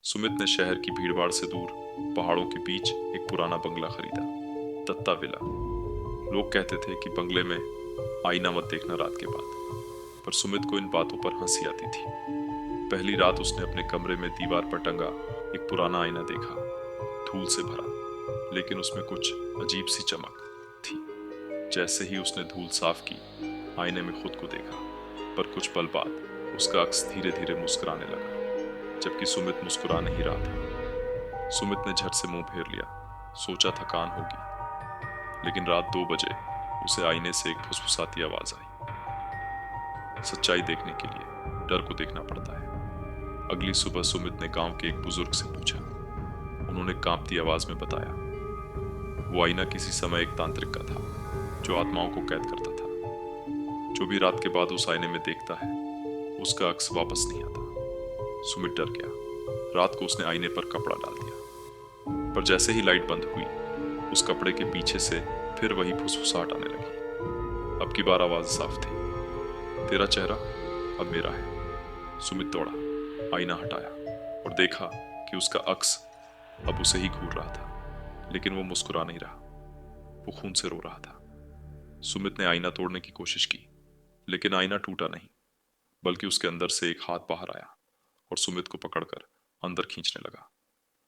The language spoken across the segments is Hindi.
सुमित ने शहर की भीड़भाड़ से दूर पहाड़ों के बीच एक पुराना बंगला खरीदा, दत्ता विला। लोग कहते थे कि बंगले में आईना मत देखना रात के बाद, पर सुमित को इन बातों पर हंसी आती थी। पहली रात उसने अपने कमरे में दीवार पर टंगा एक पुराना आईना देखा, धूल से भरा, लेकिन उसमें कुछ अजीब सी चमक थी। जैसे ही उसने धूल साफ की, आईने में खुद को देखा, पर कुछ पल बाद उसका अक्स धीरे धीरे मुस्कुराने लगा, जबकि सुमित मुस्कुरा नहीं रहा था। सुमित ने झट से मुंह फेर लिया, सोचा थकान होगी, लेकिन रात 2 बजे उसे आईने से एक फुसफुसाती आवाज आई। सच्चाई देखने के लिए डर को देखना पड़ता है। अगली सुबह सुमित ने गांव के एक बुजुर्ग से पूछा। उन्होंने कांपती आवाज में बताया, वो आईना किसी समय एक तांत्रिक का था, जो आत्माओं को कैद करता था। जो भी रात के बाद उस आईने में देखता है, उसका अक्स वापस नहीं आता। सुमित डर गया। रात को उसने आईने पर कपड़ा डाल दिया, पर जैसे ही लाइट बंद हुई, उस कपड़े के पीछे से फिर वही फुसफुसाहट आने लगी। अब की बार आवाज साफ थी, तेरा चेहरा अब मेरा है। सुमित दौड़ा, आईना हटाया और देखा कि उसका अक्स अब उसे ही घूर रहा था, लेकिन वो मुस्कुरा नहीं रहा, वो खून से रो रहा था। सुमित ने आईना तोड़ने की कोशिश की, लेकिन आईना टूटा नहीं, बल्कि उसके अंदर से एक हाथ बाहर आया और सुमित को पकड़कर अंदर खींचने लगा।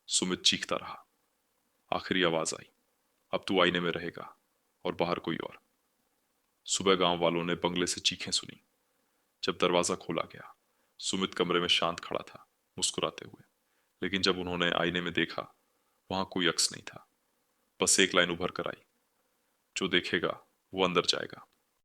सुमित चीखता रहा। आखिरी आवाज आई, अब तू आईने में रहेगा और बाहर कोई और। सुबह गांव वालों ने बंगले से चीखें सुनी। जब दरवाजा खोला गया, सुमित कमरे में शांत खड़ा था, मुस्कुराते हुए। लेकिन जब उन्होंने आईने में देखा, वहां कोई अक्स नहीं था। बस एक लाइन उभर कर आई, जो देखेगा वो अंदर जाएगा।